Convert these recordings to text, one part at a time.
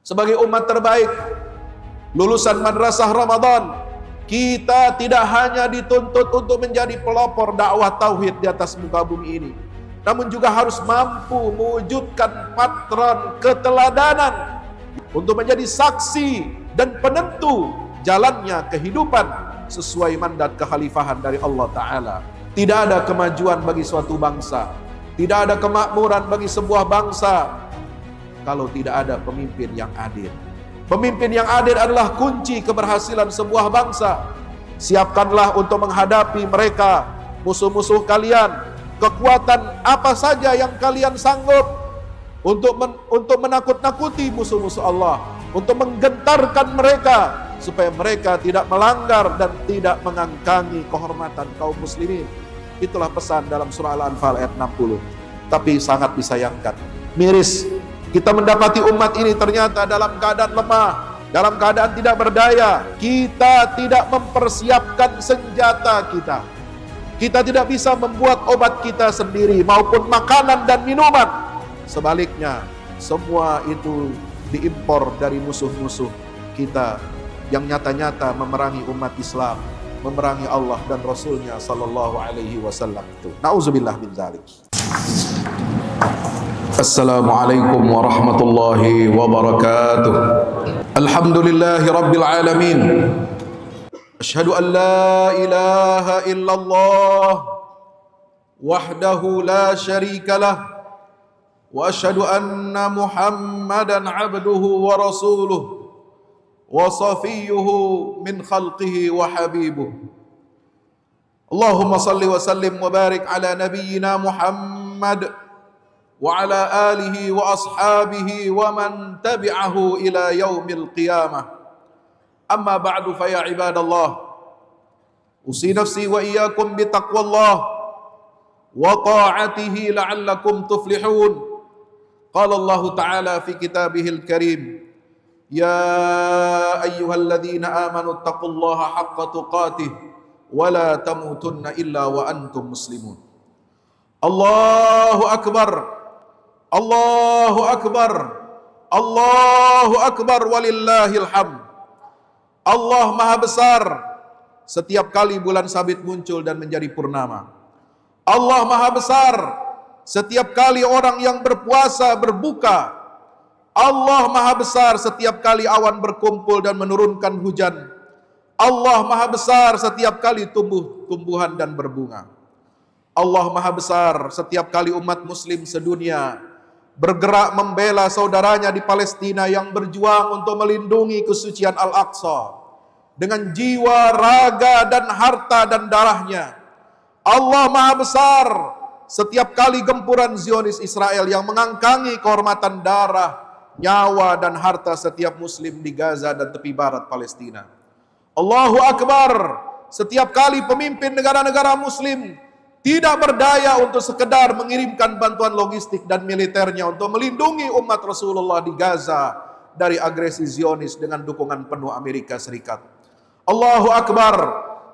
Sebagai umat terbaik, lulusan madrasah Ramadan, kita tidak hanya dituntut untuk menjadi pelopor dakwah tauhid di atas muka bumi ini, namun juga harus mampu mewujudkan patron keteladanan untuk menjadi saksi dan penentu jalannya kehidupan sesuai mandat kekhalifahan dari Allah Ta'ala. Tidak ada kemajuan bagi suatu bangsa, tidak ada kemakmuran bagi sebuah bangsa kalau tidak ada pemimpin yang adil. Pemimpin yang adil adalah kunci keberhasilan sebuah bangsa. Siapkanlah untuk menghadapi mereka, musuh-musuh kalian. Kekuatan apa saja yang kalian sanggup untuk menakut-nakuti musuh-musuh Allah, untuk menggentarkan mereka supaya mereka tidak melanggar dan tidak mengangkangi kehormatan kaum muslimin. Itulah pesan dalam surah Al-Anfal ayat 60. Tapi sangat disayangkan, miris, kita mendapati umat ini ternyata dalam keadaan lemah, dalam keadaan tidak berdaya. Kita tidak mempersiapkan senjata kita. Kita tidak bisa membuat obat kita sendiri maupun makanan dan minuman. Sebaliknya, semua itu diimpor dari musuh-musuh kita yang nyata-nyata memerangi umat Islam, memerangi Allah dan Rasulnya sallallahu alaihi wasallam itu. Nauzubillah min dzalik. Assalamualaikum warahmatullahi wabarakatuh. Alhamdulillahi rabbil alamin. Asyhadu an la ilaha illallah wahdahu la syarika lah, wa asyhadu anna Muhammadan abduhu wa rasuluh wa safiyyuhu min khalqihi wa habibuh. Allahumma salli wa sallim wa barik ala nabiyyina Muhammad wa ala alihi wa ashabihi wa man tabi'ahu ila yaumil qiyamah. Amma ba'du fa ya ibadallah, usi nafsi wa iyyakum bi taqwallah wa ta'atihi la'allakum tuflihun. Qala Allah Ta'ala fi kitabihil karim, ya ayyuhalladzina amanu taqullaha haqqa tuqatih wa la tamutunna illa wa antum muslimun. Allahu akbar, Allahu akbar, Allahu akbar, walillahil hamd. Allah maha besar setiap kali bulan sabit muncul dan menjadi purnama. Allah maha besar setiap kali orang yang berpuasa berbuka. Allah maha besar setiap kali awan berkumpul dan menurunkan hujan. Allah maha besar setiap kali tumbuh-tumbuhan dan berbunga. Allah maha besar setiap kali umat muslim sedunia bergerak membela saudaranya di Palestina yang berjuang untuk melindungi kesucian Al-Aqsa dengan jiwa, raga, dan harta dan darahnya. Allah maha besar setiap kali gempuran Zionis Israel yang mengangkangi kehormatan darah, nyawa, dan harta setiap muslim di Gaza dan tepi barat Palestina. Allahu akbar setiap kali pemimpin negara-negara muslim tidak berdaya untuk sekedar mengirimkan bantuan logistik dan militernya untuk melindungi umat Rasulullah di Gaza dari agresi Zionis dengan dukungan penuh Amerika Serikat. Allahu akbar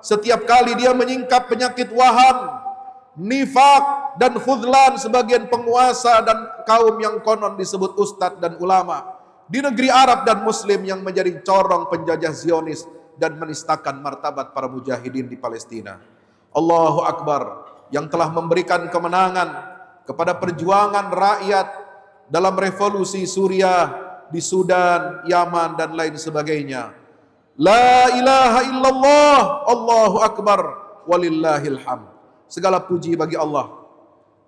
setiap kali dia menyingkap penyakit waham, nifak, dan khudlan sebagian penguasa dan kaum yang konon disebut ustadz dan ulama di negeri Arab dan Muslim yang menjadi corong penjajah Zionis dan menistakan martabat para mujahidin di Palestina. Allahu akbar yang telah memberikan kemenangan kepada perjuangan rakyat dalam revolusi Suriah, di Sudan, Yaman, dan lain sebagainya. La ilaha illallah, Allahu akbar, walillahil hamd. Segala puji bagi Allah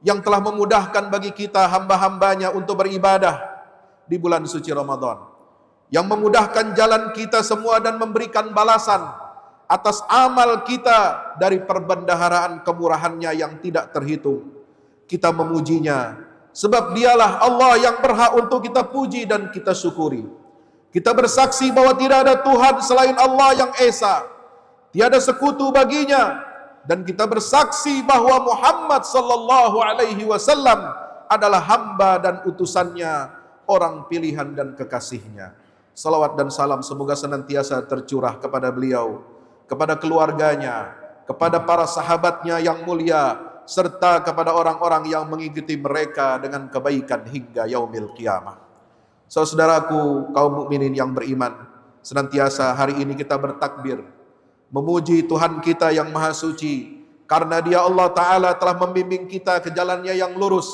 yang telah memudahkan bagi kita hamba-hambanya untuk beribadah di bulan suci Ramadan, yang memudahkan jalan kita semua dan memberikan balasan atas amal kita dari perbendaharaan kemurahannya yang tidak terhitung. Kita memujinya sebab dialah Allah yang berhak untuk kita puji dan kita syukuri. Kita bersaksi bahwa tidak ada Tuhan selain Allah yang Esa, tiada sekutu baginya, dan kita bersaksi bahwa Muhammad sallallahu alaihi wasallam adalah hamba dan utusannya, orang pilihan dan kekasihnya. Salawat dan salam semoga senantiasa tercurah kepada beliau, kepada keluarganya, kepada para sahabatnya yang mulia, serta kepada orang-orang yang mengikuti mereka dengan kebaikan hingga yaumil qiyamah. Saudaraku kaum mukminin yang beriman, senantiasa hari ini kita bertakbir, memuji Tuhan kita yang maha suci, karena Dia Allah Ta'ala telah membimbing kita ke jalannya yang lurus.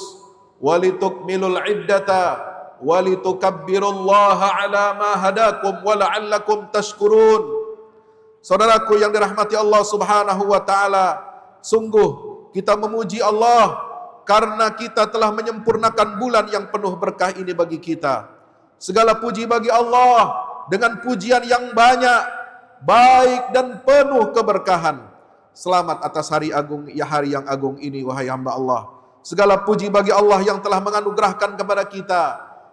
Walitukmilul iddata walitukabbirullaha ala ma hadakum wa la'allakum tashkurun. Saudaraku yang dirahmati Allah Subhanahu wa Ta'ala, sungguh kita memuji Allah karena kita telah menyempurnakan bulan yang penuh berkah ini bagi kita. Segala puji bagi Allah dengan pujian yang banyak, baik dan penuh keberkahan. Selamat atas hari agung, ya hari yang agung ini, wahai hamba Allah. Segala puji bagi Allah yang telah menganugerahkan kepada kita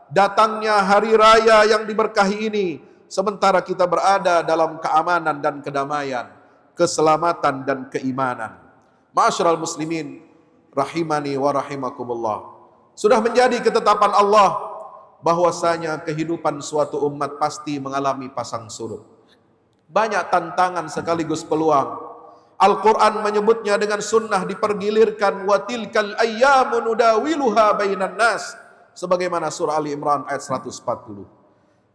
datangnya hari raya yang diberkahi ini, sementara kita berada dalam keamanan dan kedamaian, keselamatan dan keimanan. Ma'asyiral muslimin, rahimani wa rahimakumullah. Sudah menjadi ketetapan Allah bahwasanya kehidupan suatu umat pasti mengalami pasang surut. Banyak tantangan sekaligus peluang. Al-Quran menyebutnya dengan sunnah dipergilirkan, wa tilkal ayyamu nudawiluha bainan nas, sebagaimana surah Ali Imran ayat 140.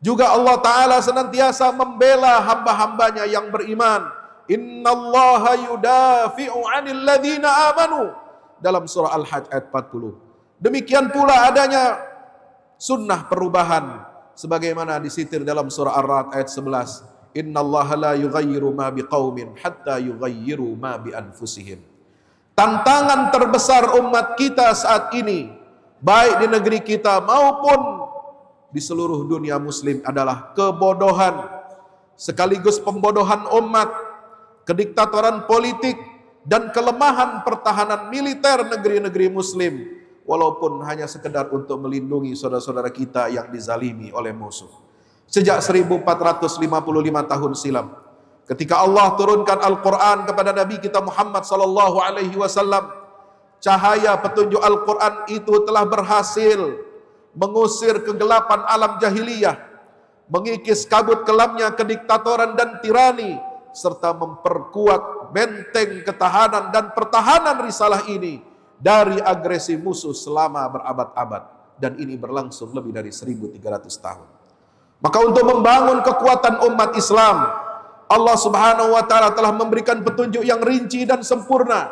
Juga Allah Ta'ala senantiasa membela hamba-hambanya yang beriman. Innallaha yudafi'u 'anil ladzina amanu, dalam surah Al-Hajj ayat 40. Demikian pula adanya sunnah perubahan sebagaimana disitir dalam surah Ar-Ra'd ayat 11. Innallaha la yughayyiru ma biqaumin hatta yughayyiru ma bi anfusihim. Tantangan terbesar umat kita saat ini, baik di negeri kita maupun di seluruh dunia muslim, adalah kebodohan sekaligus pembodohan umat, kediktatoran politik dan kelemahan pertahanan militer negeri-negeri muslim, walaupun hanya sekedar untuk melindungi saudara-saudara kita yang dizalimi oleh musuh. Sejak 1455 tahun silam, ketika Allah turunkan Al-Quran kepada Nabi kita Muhammad sallallahu alaihi wasallam, cahaya petunjuk Al-Quran itu telah berhasil mengusir kegelapan alam jahiliyah, mengikis kabut kelamnya kediktatoran dan tirani, serta memperkuat benteng ketahanan dan pertahanan risalah ini dari agresi musuh selama berabad-abad, dan ini berlangsung lebih dari 1300 tahun. Maka untuk membangun kekuatan umat Islam, Allah Subhanahu wa Ta'ala telah memberikan petunjuk yang rinci dan sempurna.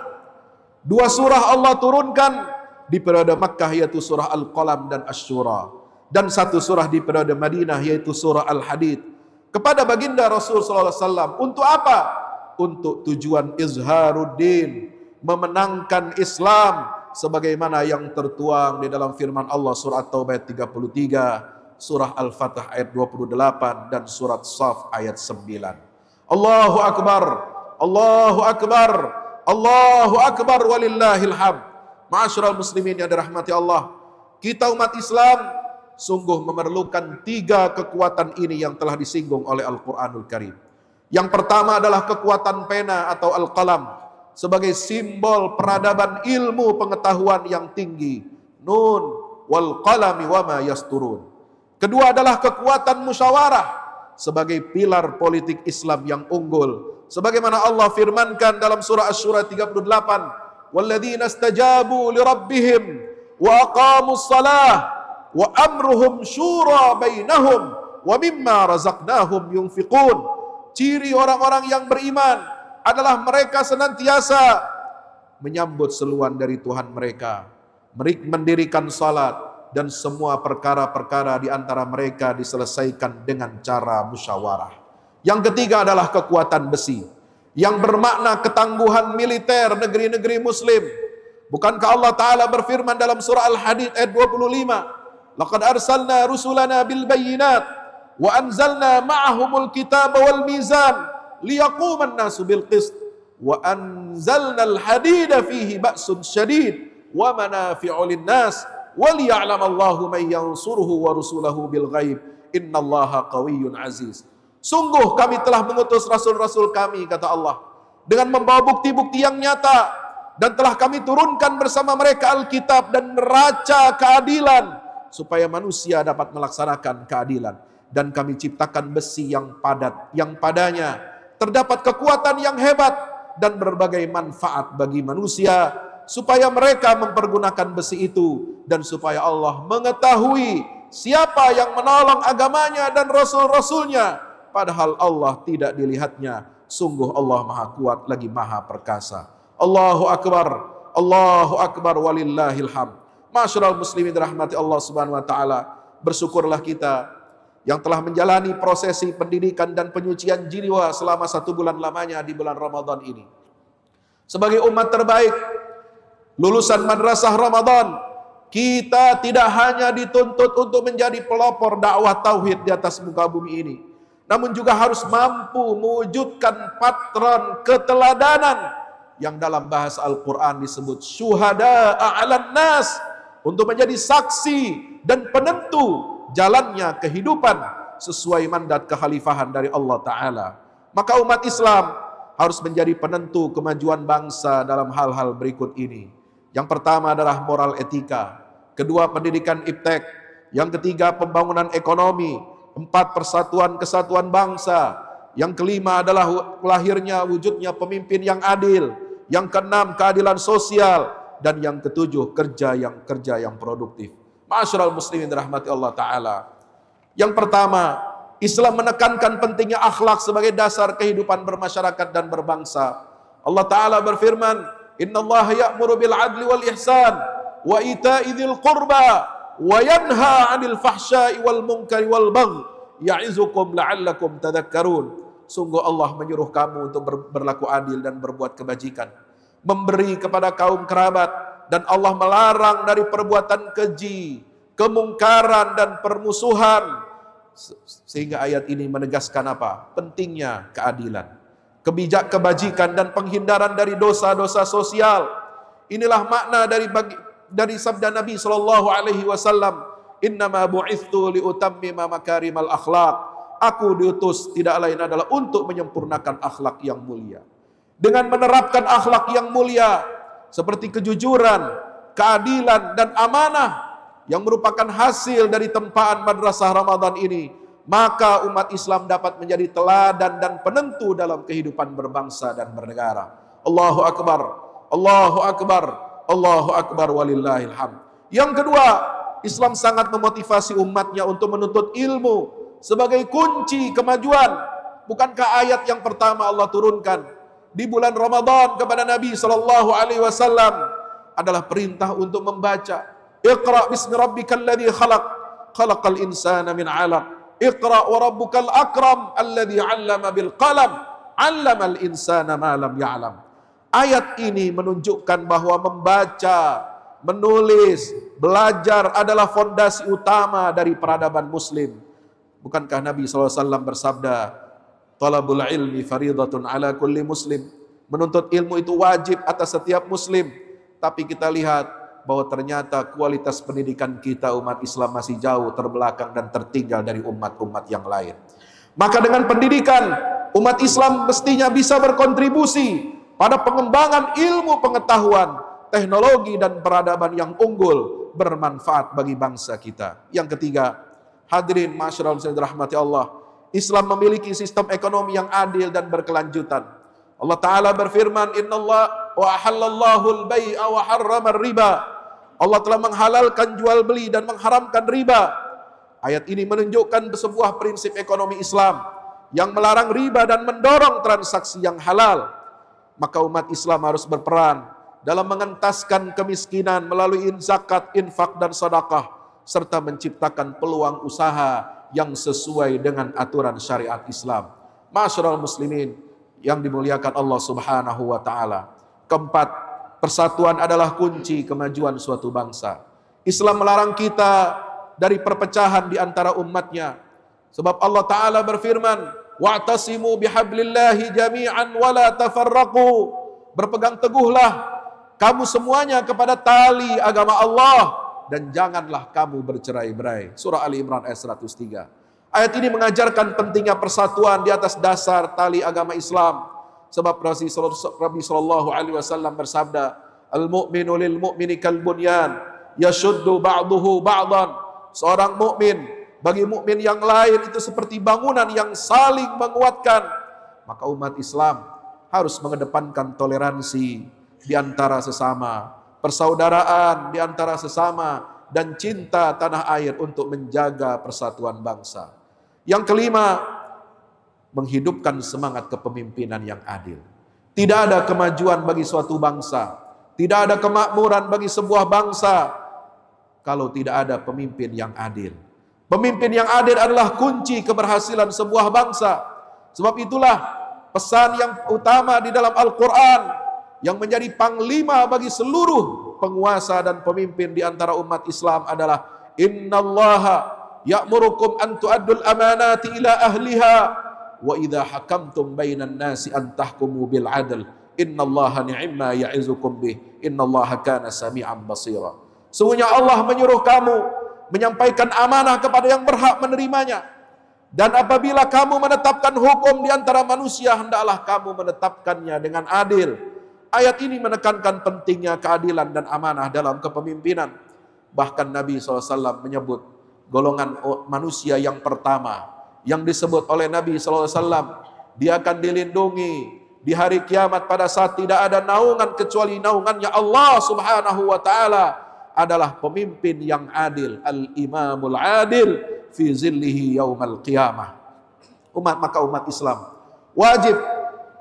2 surah Allah turunkan di periode Makkah, yaitu surah Al-Qalam dan Asy-Syura, dan 1 surah di periode Madinah, yaitu surah Al-Hadid, kepada baginda Rasul sallallahu alaihi wasallam. Untuk apa? Untuk tujuan izharuddin, memenangkan Islam, sebagaimana yang tertuang di dalam firman Allah surah At-Taubah ayat 33, surah Al-Fatah ayat 28, dan surat Shaf ayat 9. Allahu Akbar, Allahu Akbar, Allahu Akbar, walillahil hamd. Ma'asyiral muslimin yang dirahmati Allah, kita umat Islam sungguh memerlukan 3 kekuatan ini yang telah disinggung oleh Al-Quranul Karim. Yang pertama adalah kekuatan pena atau Al-Qalam, sebagai simbol peradaban ilmu pengetahuan yang tinggi. Nun wal qalami wama yasturun. Kedua adalah kekuatan musyawarah, sebagai pilar politik Islam yang unggul, sebagaimana Allah firmankan dalam surah Asy-Syura 38, walladzina istajabu lirabbihim wa aqamus shalah wa amruhum syura bainahum wa mimma razaqnahum yunfiqun. Ciri orang-orang yang beriman adalah mereka senantiasa menyambut seruan dari Tuhan mereka, mendirikan salat, dan semua perkara-perkara di antara mereka diselesaikan dengan cara musyawarah. Yang ketiga adalah kekuatan besi, yang bermakna ketangguhan militer negeri-negeri muslim. Bukankah Allah Ta'ala berfirman dalam surah Al-Hadid ayat 25, laqad arsalna rusulana bil bayyinat wa anzalna ma'ahumul kitaba wal mizan liyaquman nasu bil qist wa anzalna al-hadida fihi ba'sun syadid wa manafi'u lin-nas waliya'lamallahu man yansuruhu wa rusulahu bil ghaib innallaha qawiyyun aziz. Sungguh kami telah mengutus rasul-rasul kami, kata Allah, dengan membawa bukti-bukti yang nyata, dan telah kami turunkan bersama mereka Alkitab dan neraca keadilan, supaya manusia dapat melaksanakan keadilan. Dan kami ciptakan besi yang padat, yang padanya terdapat kekuatan yang hebat dan berbagai manfaat bagi manusia, supaya mereka mempergunakan besi itu, dan supaya Allah mengetahui siapa yang menolong agamanya dan rasul-rasulnya, padahal Allah tidak dilihatnya. Sungguh Allah Maha Kuat lagi Maha Perkasa. Allahu Akbar, Allahu Akbar, walillahil hamd. Masyarul muslimin rahmati Allah Subhanahu wa taala, bersyukurlah kita yang telah menjalani prosesi pendidikan dan penyucian jiwa selama 1 bulan lamanya di bulan Ramadan ini. Sebagai umat terbaik, lulusan madrasah Ramadan, kita tidak hanya dituntut untuk menjadi pelopor dakwah tauhid di atas muka bumi ini, namun juga harus mampu mewujudkan patron keteladanan yang dalam bahasa Al-Quran disebut syuhada a'lan nas, untuk menjadi saksi dan penentu jalannya kehidupan sesuai mandat kekhalifahan dari Allah Ta'ala. Maka umat Islam harus menjadi penentu kemajuan bangsa dalam hal-hal berikut ini. Yang pertama adalah moral etika, kedua pendidikan iptek, yang ketiga pembangunan ekonomi, 4 persatuan kesatuan bangsa, yang kelima adalah lahirnya wujudnya pemimpin yang adil, yang keenam keadilan sosial, dan yang ketujuh kerja yang produktif. Ma'asyiral muslimin rahmati Allah Ta'ala. Yang pertama, Islam menekankan pentingnya akhlak sebagai dasar kehidupan bermasyarakat dan berbangsa. Allah Ta'ala berfirman, innallaha ya'muru bil adli wal ihsan wa ita'i dzil qurba wa yanha 'anil fahsya'i wal munkari wal baghi ya'izukum la'allakum tadhakkarun. Sungguh Allah menyuruh kamu untuk berlaku adil dan berbuat kebajikan, memberi kepada kaum kerabat, dan Allah melarang dari perbuatan keji, kemungkaran dan permusuhan. Sehingga ayat ini menegaskan apa? Pentingnya keadilan, kebajikan dan penghindaran dari dosa-dosa sosial. Inilah makna dari sabda Nabi sallallahu alaihi wasallam, innama bu'itstu liutammima makarimal akhlaq. Aku diutus tidak lain adalah untuk menyempurnakan akhlak yang mulia. Dengan menerapkan akhlak yang mulia seperti kejujuran, keadilan dan amanah yang merupakan hasil dari tempaan madrasah Ramadan ini, maka umat Islam dapat menjadi teladan dan penentu dalam kehidupan berbangsa dan bernegara. Allahu Akbar, Allahu Akbar, Allahu Akbar, walillahil hamd. Yang kedua, Islam sangat memotivasi umatnya untuk menuntut ilmu sebagai kunci kemajuan. Bukankah ayat yang pertama Allah turunkan di bulan Ramadan kepada Nabi sallallahu alaihi wasallam adalah perintah untuk membaca. Iqra bismi rabbikal ladzi khalaq, khalaqal insana min 'alaq. Iqra wa rabbukal akram alladzi 'allama bil qalam, 'allamal insana ma lam ya'lam. Ayat ini menunjukkan bahwa membaca, menulis, belajar adalah fondasi utama dari peradaban muslim. Bukankah Nabi SAW bersabda, talabul ilmi faridatun ala kulli muslim. Menuntut ilmu itu wajib atas setiap muslim. Tapi kita lihat bahwa ternyata kualitas pendidikan kita umat Islam masih jauh terbelakang dan tertinggal dari umat-umat yang lain. Maka dengan pendidikan, umat Islam mestinya bisa berkontribusi pada pengembangan ilmu pengetahuan, teknologi dan peradaban yang unggul, bermanfaat bagi bangsa kita. Yang ketiga, hadirin masyarul muslimin rahmati Allah, Islam memiliki sistem ekonomi yang adil dan berkelanjutan. Allah Ta'ala berfirman, innallaha wa ahallallahu al-bai'a wa harrama riba. Allah telah menghalalkan jual beli dan mengharamkan riba. Ayat ini menunjukkan sebuah prinsip ekonomi Islam yang melarang riba dan mendorong transaksi yang halal. Maka umat Islam harus berperan dalam mengentaskan kemiskinan melalui zakat, infak dan sedekah, serta menciptakan peluang usaha yang sesuai dengan aturan syariat Islam. Masyarul muslimin yang dimuliakan Allah Subhanahu wa taala. Keempat, persatuan adalah kunci kemajuan suatu bangsa. Islam melarang kita dari perpecahan di antara umatnya. Sebab Allah Ta'ala berfirman, wa'tasimu bihablillahi jami'an wa la tafarraqu. Berpegang teguhlah kamu semuanya kepada tali agama Allah dan janganlah kamu bercerai-berai. Surah Ali Imran ayat 103. Ayat ini mengajarkan pentingnya persatuan di atas dasar tali agama Islam. Sebab Nabi sallallahu alaihi wasallam bersabda, al-mu'minu lil mu'mini kal bunyan yashuddu ba'duhu ba'dan. Seorang mukmin bagi mukmin yang lain itu seperti bangunan yang saling menguatkan. Maka umat Islam harus mengedepankan toleransi di antara sesama, persaudaraan di antara sesama, dan cinta tanah air untuk menjaga persatuan bangsa. Yang kelima, menghidupkan semangat kepemimpinan yang adil. Tidak ada kemajuan bagi suatu bangsa, tidak ada kemakmuran bagi sebuah bangsa kalau tidak ada pemimpin yang adil. Pemimpin yang adil adalah kunci keberhasilan sebuah bangsa. Sebab itulah pesan yang utama di dalam Al-Quran yang menjadi panglima bagi seluruh penguasa dan pemimpin di antara umat Islam adalah innallaha ya'murukum an tu'addul amanati ila ahliha wa idza hakamtum bainan nasi an tahkumu bil 'adl innallaha ni'ma ya'izukum bih innallaha kana sami'an basira. Sungguhnya Allah menyuruh kamu menyampaikan amanah kepada yang berhak menerimanya, dan apabila kamu menetapkan hukum di antara manusia, hendaklah kamu menetapkannya dengan adil. Ayat ini menekankan pentingnya keadilan dan amanah dalam kepemimpinan. Bahkan Nabi SAW menyebut golongan manusia yang pertama yang disebut oleh Nabi SAW, dia akan dilindungi di hari kiamat pada saat tidak ada naungan kecuali naungannya Allah Subhanahu wa ta'ala, adalah pemimpin yang adil, al-imamul adil fi zillihi yaumal qiyamah. Maka umat Islam wajib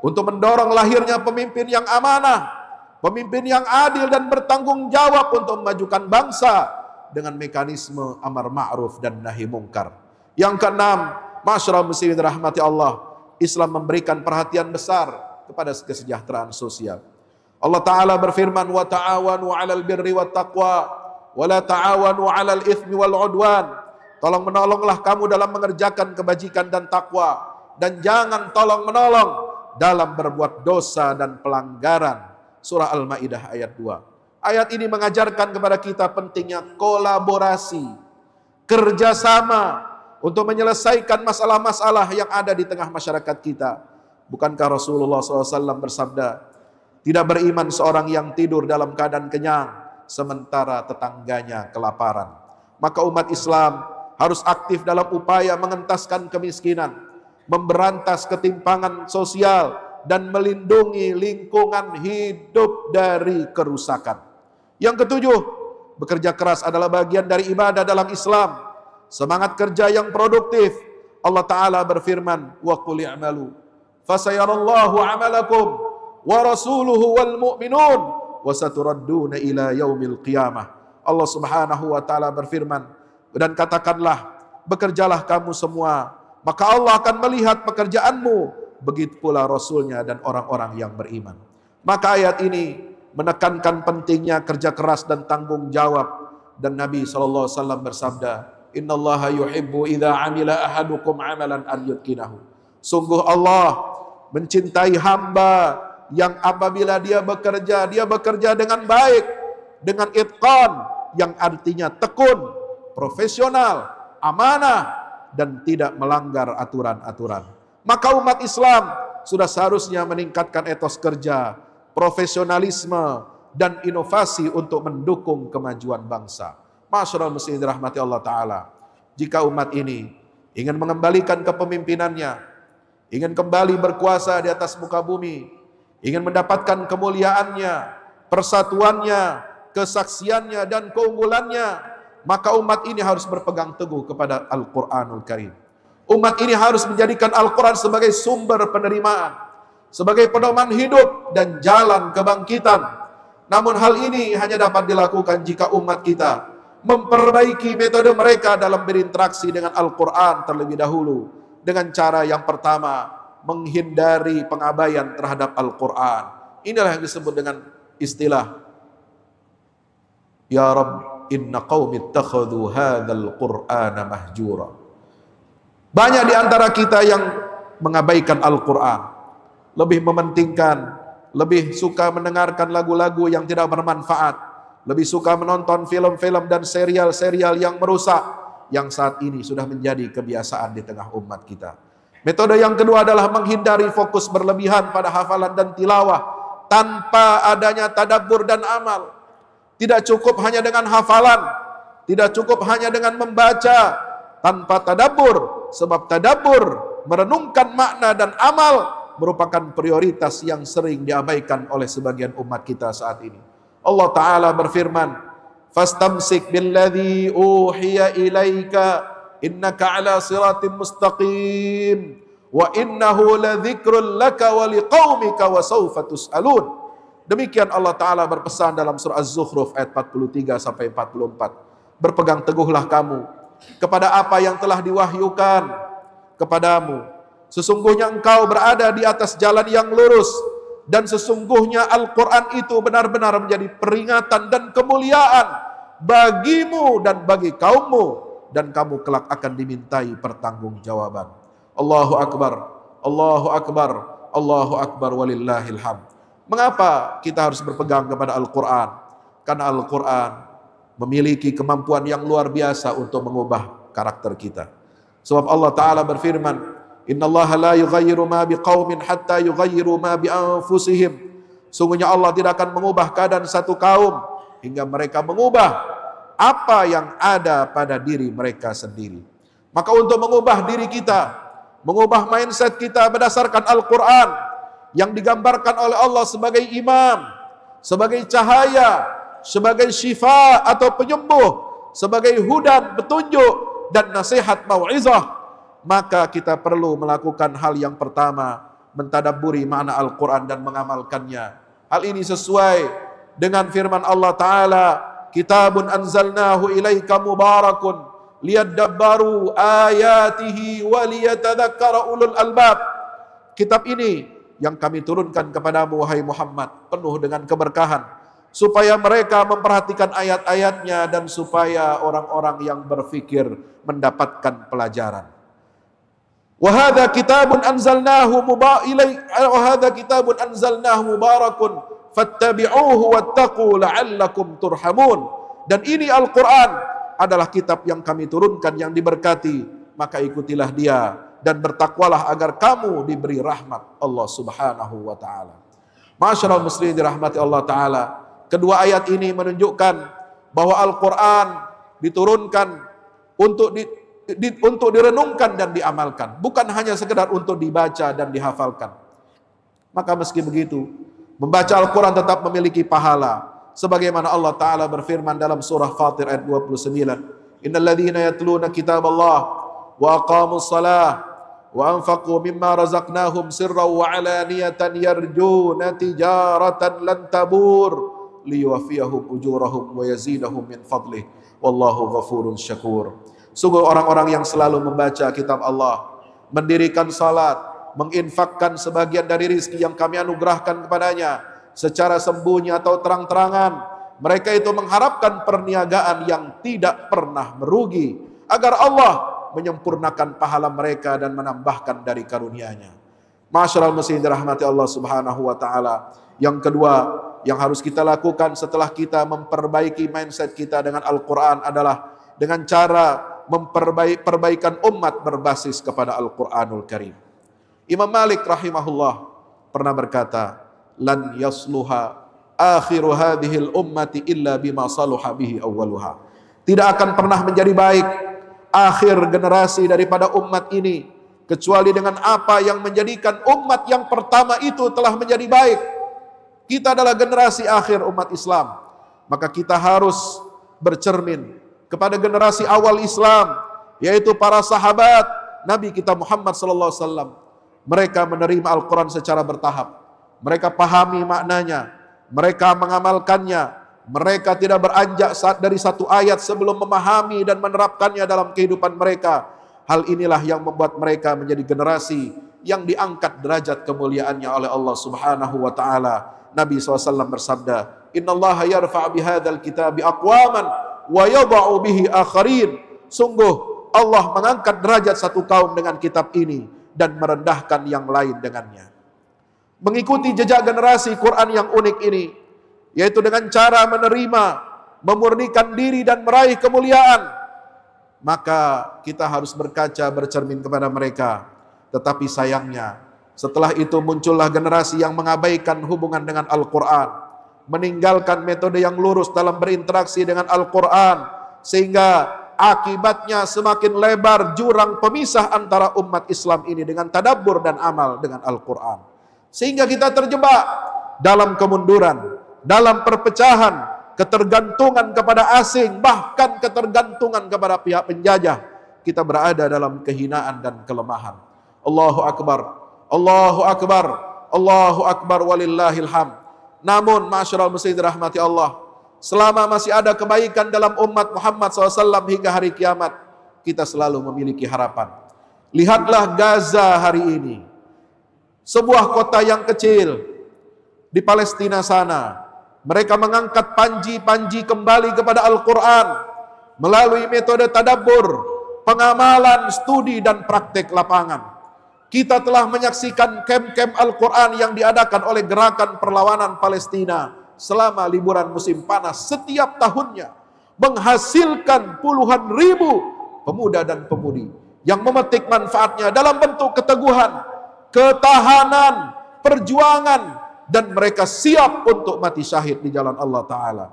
untuk mendorong lahirnya pemimpin yang amanah, pemimpin yang adil dan bertanggung jawab untuk memajukan bangsa dengan mekanisme amar ma'ruf dan nahi mungkar. Yang keenam, masyarakat muslimin rahmati Allah, Islam memberikan perhatian besar kepada kesejahteraan sosial. Allah Ta'ala berfirman, wa ta'awanu 'alal birri wat taqwa wa la ta'awanu 'alal itsmi wal 'udwan. Tolong menolonglah kamu dalam mengerjakan kebajikan dan takwa, dan jangan tolong menolong dalam berbuat dosa dan pelanggaran. Surah Al-Maidah ayat 2. Ayat ini mengajarkan kepada kita pentingnya kolaborasi, kerjasama untuk menyelesaikan masalah-masalah yang ada di tengah masyarakat kita. Bukankah Rasulullah SAW bersabda, tidak beriman seorang yang tidur dalam keadaan kenyang sementara tetangganya kelaparan. Maka umat Islam harus aktif dalam upaya mengentaskan kemiskinan, memberantas ketimpangan sosial, dan melindungi lingkungan hidup dari kerusakan. Yang ketujuh, bekerja keras adalah bagian dari ibadah dalam Islam. Semangat kerja yang produktif. Allah Ta'ala berfirman, wa qul i'malu fasayarallahu 'amalakum wa rasuluhu wal mu'minun wa saturadduna ila yaumil qiyamah. Allah Subhanahu wa Ta'ala berfirman, dan katakanlah, bekerjalah kamu semua, maka Allah akan melihat pekerjaanmu, begitu pula Rasulnya dan orang-orang yang beriman. Maka ayat ini menekankan pentingnya kerja keras dan tanggung jawab. Dan Nabi SAW bersabda, innallaha yuhibbu idza amila ahadukum amalan an yutqinahu. Sungguh Allah mencintai hamba yang apabila dia bekerja dengan baik, dengan itqan, yang artinya tekun, profesional, amanah, dan tidak melanggar aturan-aturan. Maka umat Islam sudah seharusnya meningkatkan etos kerja, profesionalisme, dan inovasi untuk mendukung kemajuan bangsa. Masyaallah muslimin rahmati Allah Ta'ala, jika umat ini ingin mengembalikan kepemimpinannya, ingin kembali berkuasa di atas muka bumi, ingin mendapatkan kemuliaannya, persatuannya, kesaksiannya, dan keunggulannya, maka umat ini harus berpegang teguh kepada Al-Quranul Karim. Umat ini harus menjadikan Al-Quran sebagai sumber penerimaan, sebagai pedoman hidup dan jalan kebangkitan. Namun hal ini hanya dapat dilakukan jika umat kita memperbaiki metode mereka dalam berinteraksi dengan Al-Quran terlebih dahulu. Dengan cara yang pertama, menghindari pengabaian terhadap Al-Quran. Inilah yang disebut dengan istilah, ya Rabb, inna qaumi ittakhadhu hadzal Qur'ana mahjura. Banyak di antara kita yang mengabaikan Al-Quran, lebih mementingkan, lebih suka mendengarkan lagu-lagu yang tidak bermanfaat, lebih suka menonton film-film dan serial-serial yang merusak, yang saat ini sudah menjadi kebiasaan di tengah umat kita. Metode yang kedua adalah menghindari fokus berlebihan pada hafalan dan tilawah tanpa adanya tadabbur dan amal. Tidak cukup hanya dengan hafalan, tidak cukup hanya dengan membaca tanpa tadabbur, sebab tadabbur, merenungkan makna dan amal merupakan prioritas yang sering diabaikan oleh sebagian umat kita saat ini. Allah Ta'ala berfirman, fastamsik billadzi uhiya ilaika innaka ala siratim mustaqim wa innahu ladzikrun laka wa liqaumika wa sawfa tus'alun. Demikian Allah Ta'ala berpesan dalam surah Az-Zukhruf ayat 43 sampai 44. Berpegang teguhlah kamu kepada apa yang telah diwahyukan kepadamu. Sesungguhnya engkau berada di atas jalan yang lurus, dan sesungguhnya Al-Quran itu benar-benar menjadi peringatan dan kemuliaan bagimu dan bagi kaummu, dan kamu kelak akan dimintai pertanggungjawaban. Allahu Akbar, Allahu Akbar, Allahu Akbar walillahil hamd. Mengapa kita harus berpegang kepada Al-Quran? Karena Al-Quran memiliki kemampuan yang luar biasa untuk mengubah karakter kita. Sebab Allah Ta'ala berfirman, Innallaha la yughayyiru ma biqaumin hatta yughayyiru ma bi anfusihim. Sungguhnya Allah tidak akan mengubah keadaan satu kaum hingga mereka mengubah apa yang ada pada diri mereka sendiri. Maka untuk mengubah diri kita, mengubah mindset kita berdasarkan Al-Quran yang digambarkan oleh Allah sebagai imam, sebagai cahaya, sebagai syifa atau penyembuh, sebagai hudan, petunjuk dan nasihat mau'izah, maka kita perlu melakukan hal yang pertama, mentadabburi makna Al-Quran dan mengamalkannya. Hal ini sesuai dengan firman Allah Ta'ala, Kitabun anzalnahu ilaika mubarakun liyadabbaru ayatihi wa liyatadzakkara ulul albab. Kitab ini yang kami turunkan kepadamu wahai Muhammad penuh dengan keberkahan, supaya mereka memperhatikan ayat-ayatnya dan supaya orang-orang yang berfikir mendapatkan pelajaran. Wa hadza kitabun anzalnahu mubarakun fattabi'uhu wattaqu la'allakum turhamun. Dan ini Al-Quran adalah kitab yang kami turunkan yang diberkati, maka ikutilah dia dan bertakwalah agar kamu diberi rahmat Allah Subhanahu wa Ta'ala. Ma'asyiral muslimin dirahmati Allah Ta'ala, kedua ayat ini menunjukkan bahwa Al-Quran diturunkan untuk direnungkan dan diamalkan, bukan hanya sekedar untuk dibaca dan dihafalkan. Maka meski begitu, membaca Al-Quran tetap memiliki pahala, sebagaimana Allah Ta'ala berfirman dalam surah Fatir ayat 29, Innal ladzina yatluna kitaballah wa aqamus salah wa anfaqu mimma razaqnahum sirran wa alaniyatan yarjuna tijaratan lan tabur liwafiyahum ujurahum wa yazidahum min fadlih wallahu ghafurun syakur. Sungguh orang-orang yang selalu membaca kitab Allah, mendirikan salat, menginfakkan sebagian dari rizki yang kami anugerahkan kepadanya secara sembunyi atau terang-terangan, mereka itu mengharapkan perniagaan yang tidak pernah merugi, agar Allah menyempurnakan pahala mereka dan menambahkan dari karunia-Nya. Ma'asyiral muslimin dirahmati Allah Subhanahu wa Ta'ala, yang kedua yang harus kita lakukan setelah kita memperbaiki mindset kita dengan Al-Quran adalah dengan cara perbaikan umat berbasis kepada Al-Quranul Karim. Imam Malik rahimahullah pernah berkata, lan yasluha akhiru hadhil ummati illa bima saluha bihi awwaluha. Tidak akan pernah menjadi baik akhir generasi daripada umat ini kecuali dengan apa yang menjadikan umat yang pertama itu telah menjadi baik. Kita adalah generasi akhir umat Islam, maka kita harus bercermin kepada generasi awal Islam, yaitu para sahabat Nabi kita Muhammad sallallahu alaihi wasallam. Mereka menerima Al-Quran secara bertahap, mereka pahami maknanya, mereka mengamalkannya, mereka tidak beranjak dari satu ayat sebelum memahami dan menerapkannya dalam kehidupan mereka. Hal inilah yang membuat mereka menjadi generasi yang diangkat derajat kemuliaannya oleh Allah Subhanahu wa Ta'ala. Nabi SAW bersabda, Innallaha yarfa' bihadzal kitabi aqwaman wa yada'u bihi akharin. Sungguh Allah mengangkat derajat satu kaum dengan kitab ini dan merendahkan yang lain dengannya. Mengikuti jejak generasi Quran yang unik ini, yaitu dengan cara menerima, memurnikan diri dan meraih kemuliaan, maka kita harus berkaca, bercermin kepada mereka. Tetapi sayangnya, setelah itu muncullah generasi yang mengabaikan hubungan dengan Al-Quran, meninggalkan metode yang lurus dalam berinteraksi dengan Al-Quran, sehingga akibatnya semakin lebar jurang pemisah antara umat Islam ini dengan tadabbur dan amal dengan Al-Quran. Sehingga kita terjebak dalam kemunduran, dalam perpecahan, ketergantungan kepada asing, bahkan ketergantungan kepada pihak penjajah, kita berada dalam kehinaan dan kelemahan. Allahu Akbar, Allahu Akbar, Allahu Akbar walillahil hamd. Namun ma'asyiral muslimin dirahmati Allah, selama masih ada kebaikan dalam umat Muhammad SAW hingga hari kiamat, kita selalu memiliki harapan. Lihatlah Gaza hari ini, sebuah kota yang kecil di Palestina sana. Mereka mengangkat panji-panji kembali kepada Al-Quran melalui metode tadabbur, pengamalan, studi, dan praktek lapangan. Kita telah menyaksikan kamp-kamp Al-Quran yang diadakan oleh Gerakan Perlawanan Palestina selama liburan musim panas setiap tahunnya, menghasilkan puluhan ribu pemuda dan pemudi yang memetik manfaatnya dalam bentuk keteguhan, ketahanan, perjuangan, dan mereka siap untuk mati syahid di jalan Allah Ta'ala.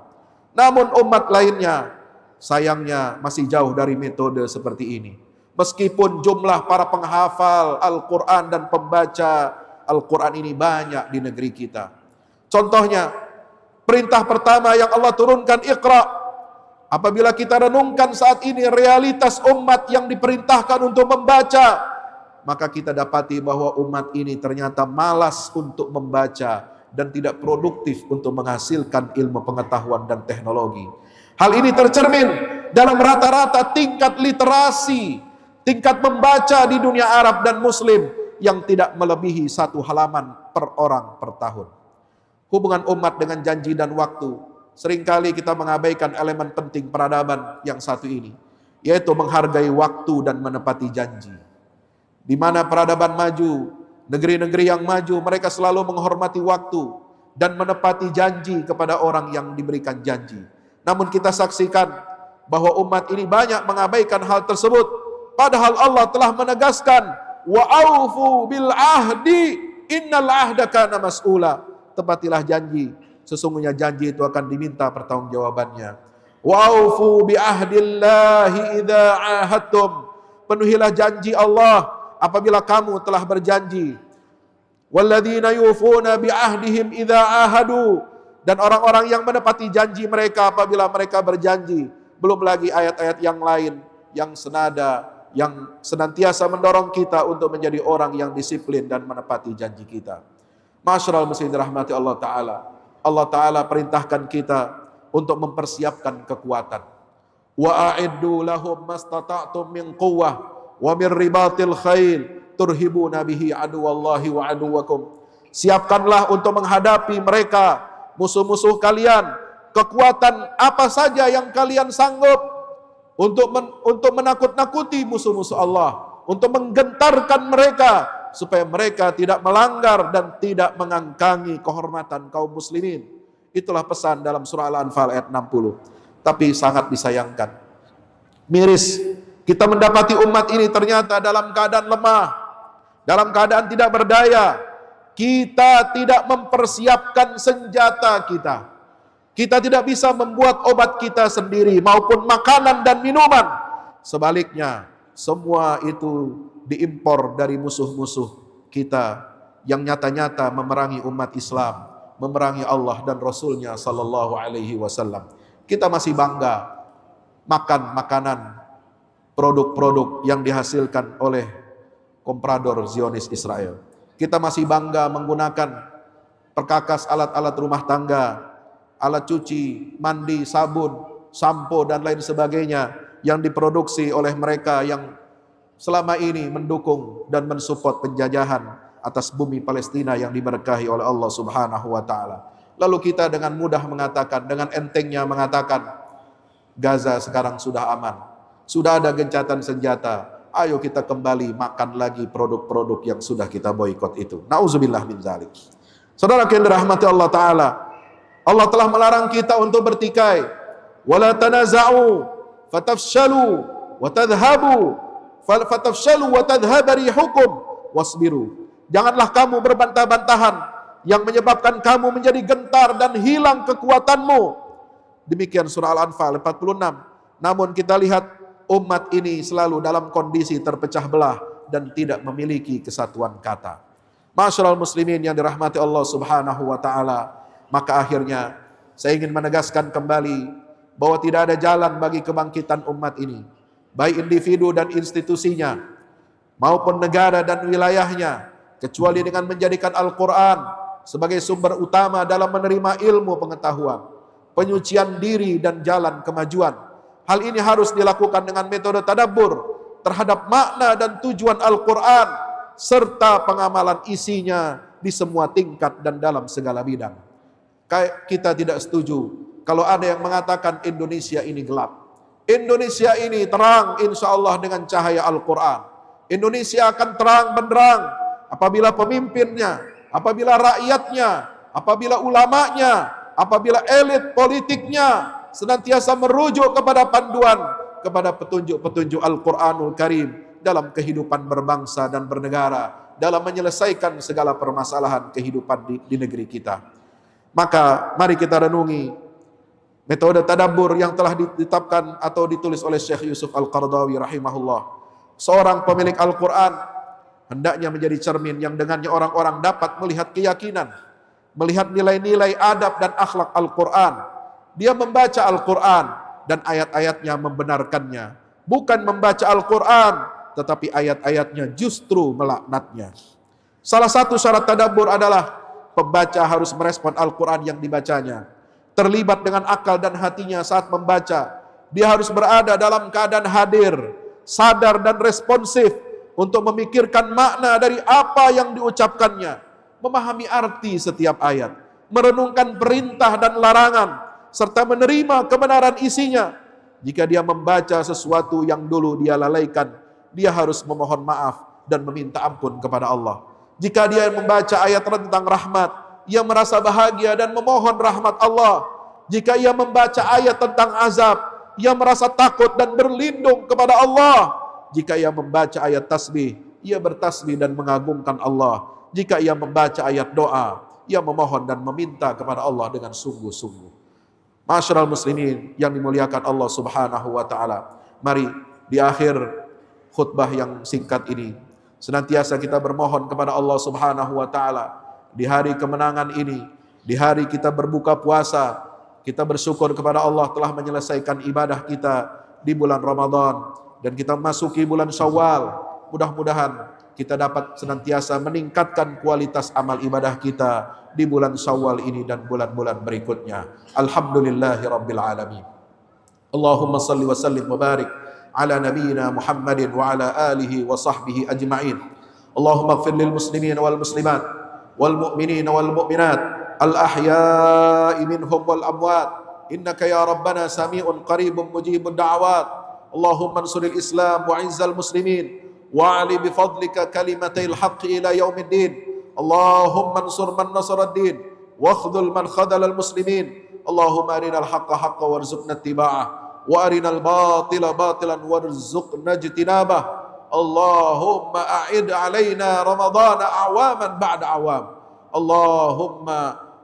Namun umat lainnya sayangnya masih jauh dari metode seperti ini. Meskipun jumlah para penghafal Al-Quran dan pembaca Al-Quran ini banyak di negeri kita. Contohnya, perintah pertama yang Allah turunkan, Iqra. Apabila kita renungkan saat ini realitas umat yang diperintahkan untuk membaca, maka kita dapati bahwa umat ini ternyata malas untuk membaca dan tidak produktif untuk menghasilkan ilmu pengetahuan dan teknologi. Hal ini tercermin dalam rata-rata tingkat literasi, tingkat membaca di dunia Arab dan Muslim yang tidak melebihi 1 halaman per orang per tahun. Hubungan umat dengan janji dan waktu, seringkali kita mengabaikan elemen penting peradaban yang satu ini, yaitu menghargai waktu dan menepati janji. Di mana peradaban maju, negeri-negeri yang maju, mereka selalu menghormati waktu dan menepati janji kepada orang yang diberikan janji. Namun kita saksikan bahwa umat ini banyak mengabaikan hal tersebut, padahal Allah telah menegaskan, wa aufu bil ahdi innal ahda kana mas'ula. Tepatilah janji, sesungguhnya janji itu akan diminta pertanggungjawabannya. Wa aufu bi ahdillahi idza ahadtum. Penuhilah janji Allah apabila kamu telah berjanji. Walladzina yufuna bi ahdihim idza ahadu. Dan orang-orang yang menepati janji mereka apabila mereka berjanji. Belum lagi ayat-ayat yang lain yang senada, yang senantiasa mendorong kita untuk menjadi orang yang disiplin dan menepati janji kita. Ma'asyiral muslimin dirahmati Allah Ta'ala. Allah Ta'ala perintahkan kita untuk mempersiapkan kekuatan. Wa a'iddu lahum mastata'tum min quwwah wa min ribatil khail turhibuna bihi aduwallahi wa aduwakum. Siapkanlah untuk menghadapi mereka, musuh-musuh kalian, kekuatan apa saja yang kalian sanggup untuk menakut-nakuti musuh-musuh Allah, untuk menggentarkan mereka supaya mereka tidak melanggar dan tidak mengangkangi kehormatan kaum muslimin. Itulah pesan dalam surah Al-Anfal ayat 60. Tapi sangat disayangkan, miris, kita mendapati umat ini ternyata dalam keadaan lemah, dalam keadaan tidak berdaya. Kita tidak mempersiapkan senjata kita. Kita tidak bisa membuat obat kita sendiri maupun makanan dan minuman. Sebaliknya, semua itu diimpor dari musuh-musuh kita yang nyata-nyata memerangi umat Islam, memerangi Allah dan Rasulnya Sallallahu Alaihi Wasallam. Kita masih bangga makan makanan, produk-produk yang dihasilkan oleh komprador Zionis Israel. Kita masih bangga menggunakan perkakas alat-alat rumah tangga, alat cuci, mandi, sabun, sampo, dan lain sebagainya yang diproduksi oleh mereka yang selama ini mendukung dan mensupport penjajahan atas bumi Palestina yang diberkahi oleh Allah Subhanahu wa Ta'ala. Lalu kita dengan mudah mengatakan, dengan entengnya mengatakan, Gaza sekarang sudah aman, sudah ada gencatan senjata, ayo kita kembali makan lagi produk-produk yang sudah kita boikot itu. Nauzubillah min zalik. Saudara yang dirahmati Allah Ta'ala, Allah telah melarang kita untuk bertikai. Wala tanaza'u fatafshalu wa tadhhabu wa tadhhaba rihukum wasbiru. Janganlah kamu berbantah-bantahan yang menyebabkan kamu menjadi gentar dan hilang kekuatanmu. Demikian surah Al-Anfal 46. Namun kita lihat umat ini selalu dalam kondisi terpecah belah dan tidak memiliki kesatuan kata. Ma'asyiral muslimin yang dirahmati Allah Subhanahu wa Ta'ala, maka akhirnya saya ingin menegaskan kembali bahwa tidak ada jalan bagi kebangkitan umat ini, baik individu dan institusinya, maupun negara dan wilayahnya, kecuali dengan menjadikan Al-Quran sebagai sumber utama dalam menerima ilmu pengetahuan, penyucian diri dan jalan kemajuan. Hal ini harus dilakukan dengan metode tadabbur terhadap makna dan tujuan Al-Quran, serta pengamalan isinya di semua tingkat dan dalam segala bidang. Kita tidak setuju kalau ada yang mengatakan Indonesia ini gelap. Indonesia ini terang insya Allah dengan cahaya Al-Quran. Indonesia akan terang benderang apabila pemimpinnya, apabila rakyatnya, apabila ulamanya, apabila elit politiknya senantiasa merujuk kepada panduan, kepada petunjuk-petunjuk Al-Quranul Karim dalam kehidupan berbangsa dan bernegara, dalam menyelesaikan segala permasalahan kehidupan di negeri kita. Maka mari kita renungi metode tadabbur yang telah ditetapkan atau ditulis oleh Syekh Yusuf Al-Qaradawi rahimahullah. Seorang pemilik Al-Quran hendaknya menjadi cermin yang dengannya orang-orang dapat melihat keyakinan, melihat nilai-nilai adab dan akhlak Al-Quran. Dia membaca Al-Quran dan ayat-ayatnya membenarkannya. Bukan membaca Al-Quran, tetapi ayat-ayatnya justru melaknatnya. Salah satu syarat tadabbur adalah pembaca harus merespon Al-Quran yang dibacanya, terlibat dengan akal dan hatinya saat membaca. Dia harus berada dalam keadaan hadir, sadar dan responsif untuk memikirkan makna dari apa yang diucapkannya, memahami arti setiap ayat, merenungkan perintah dan larangan, serta menerima kebenaran isinya. Jika dia membaca sesuatu yang dulu dia lalaikan, dia harus memohon maaf dan meminta ampun kepada Allah. Jika dia membaca ayat tentang rahmat, ia merasa bahagia dan memohon rahmat Allah. Jika ia membaca ayat tentang azab, ia merasa takut dan berlindung kepada Allah. Jika ia membaca ayat tasbih, ia bertasbih dan mengagungkan Allah. Jika ia membaca ayat doa, ia memohon dan meminta kepada Allah dengan sungguh-sungguh. Ma'asyiral muslimin yang dimuliakan Allah Subhanahu wa taala. Mari di akhir khutbah yang singkat ini senantiasa kita bermohon kepada Allah Subhanahu wa taala. Di hari kemenangan ini, di hari kita berbuka puasa, kita bersyukur kepada Allah telah menyelesaikan ibadah kita di bulan Ramadan dan kita memasuki bulan Syawal. Mudah-mudahan kita dapat senantiasa meningkatkan kualitas amal ibadah kita di bulan Syawal ini dan bulan-bulan berikutnya. Alhamdulillahirabbil alamin. Allahumma salli wa sallim wa barik ala nabiyyina Muhammadin wa ala alihi wa sahbihi ajma'in. Allahumma ighfir lil muslimin wal muslimat wal mu'minin wal mu'minat al ahya'i minhum wal amwat innaka ya rabbana sami'un qaribun mujibud da'awat. Allahumma ansuril islam wa 'izzal muslimin wa'ali bifadlika kalimatil haqqi ila yaumiddin. Allahumma ansur man nasara ad-din wa akhdhul man khadhala al-muslimin. Allahumma arinal haqqa haqqan warzuqna ittiba'ah wa arinal batila batilan warzuqna ijtinabah. Allahumma a'id alaina ramadhana awaman ba'da awam. Allahumma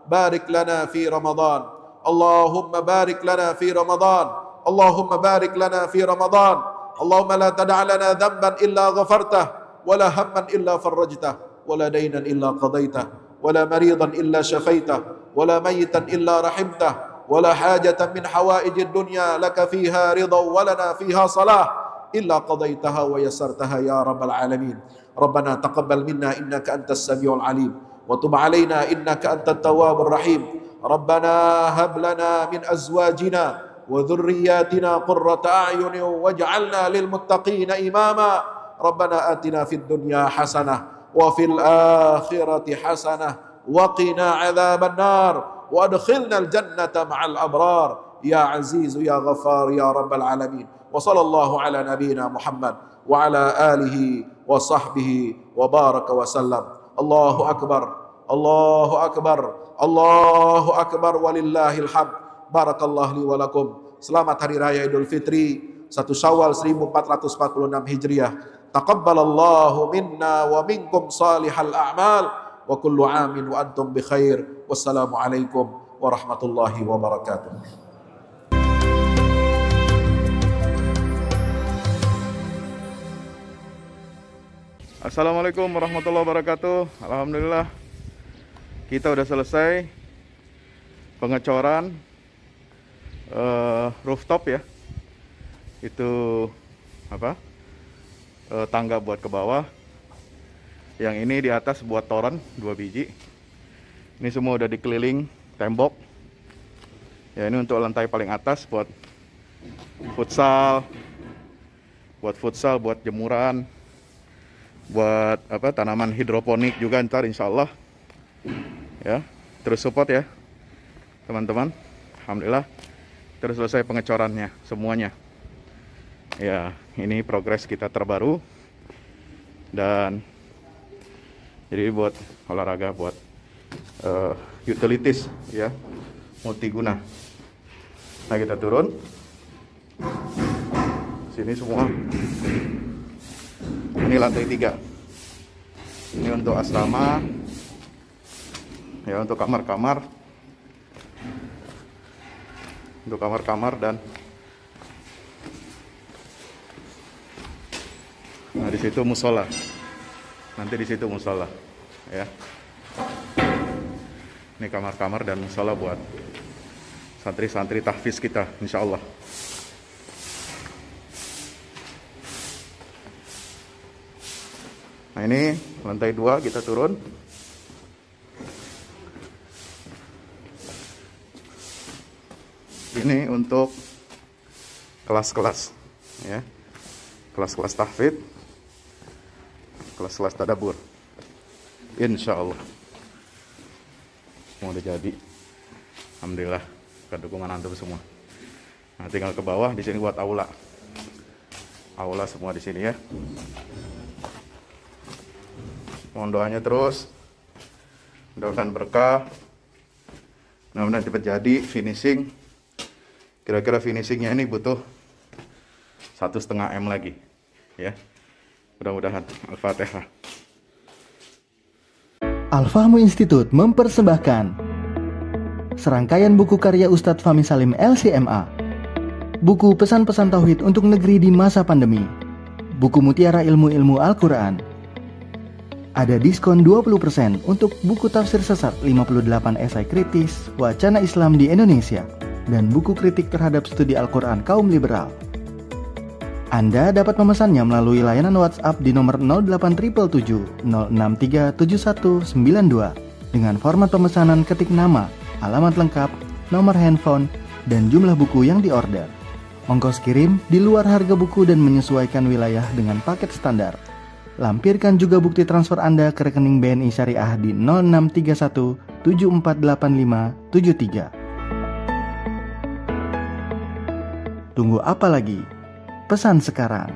barik lana fi Ramadan. Allahumma barik lana fi Ramadan. Allahumma barik lana fi Ramadan. Allahumma la tada' lana dhanban illa ghafartah wa la hamman illa farajtah wa la daynan illa qadaitah wa la maridan illa shafaitah wa la mayitan illa rahimtah wa la hajatan min hawaijid dunya laka fiha ridha wa lana fiha salah illa qadaitaha wa yassartaha ya rabbal alamin. Rabbana taqabbal minna innaka antas samiul alim wa tub alaina innaka antat tawwabur rahim. Rabbana hab lana min azwajina wa dhurriyyatina qurrata a'yunin waj'alna lil muttaqina imama. Rabbana atina fid dunya hasanah wa fil akhirati hasanah wa qina adzaban nar wa adkhilna al jannata ma'al abrar ya aziz ya ghafar ya rabbal alamin. Wa sallallahu ala nabiyyina Muhammad wa ala alihi wa sahbihi wa baraka wa sallam. Allahu akbar, Allahu akbar, Allahu akbar walillahil hamd. Barakallahu li wa lakum. Selamat Hari Raya Idul Fitri 1 Syawal 1446 Hijriah. Taqabbalallahu minna wa minkum salihal a'mal wa kullu amin wa antum bi khair. Wassalamu alaikum warahmatullahi wabarakatuh. Assalamualaikum warahmatullahi wabarakatuh. Alhamdulillah kita udah selesai pengecoran rooftop ya. Itu apa? Tangga buat ke bawah. Yang ini di atas buat toren 2 biji. Ini semua udah dikeliling tembok. Ya, ini untuk lantai paling atas buat futsal, buat jemuran, buat apa, tanaman hidroponik juga ntar insya Allah. Ya, terus support ya teman-teman. Alhamdulillah terus selesai pengecorannya semuanya. Ya, ini progres kita terbaru. Dan jadi buat olahraga, buat utilities ya, multiguna. Nah, kita turun sini semua. Ini lantai 3. Ini untuk asrama ya, untuk kamar-kamar, dan nah di situ musola. Nanti di situ musola ya. Ini kamar-kamar dan musola buat santri-santri tahfiz kita insya Allah. Nah, ini lantai 2 kita turun. Ini untuk kelas-kelas ya. Kelas-kelas tahfidz, kelas-kelas tadabbur. Insya Allah mau udah jadi. Alhamdulillah ke dukungan antum semua. Nah, tinggal ke bawah di sini buat aula. Aula semua di sini ya. Mohon doanya terus. Mudah-mudahan berkah. Mudah-mudahan cepat jadi finishing. Kira-kira finishingnya ini butuh 1,5 M lagi ya. Mudah-mudahan. Al-Fatihah. Al-Fahmu Institute mempersembahkan serangkaian buku karya Ustadz Fahmi Salim LCMA. Buku pesan-pesan tauhid untuk negeri di masa pandemi. Buku mutiara ilmu-ilmu Al-Quran. Ada diskon 20% untuk buku tafsir sesat 58 esai kritis wacana Islam di Indonesia dan buku kritik terhadap studi Al-Quran kaum liberal. Anda dapat memesannya melalui layanan WhatsApp di nomor 0877 063 7192 dengan format pemesanan ketik nama, alamat lengkap, nomor handphone, dan jumlah buku yang diorder. Ongkos kirim di luar harga buku dan menyesuaikan wilayah dengan paket standar. Lampirkan juga bukti transfer Anda ke rekening BNI Syariah di 0631 748573. Tunggu apa lagi? Pesan sekarang.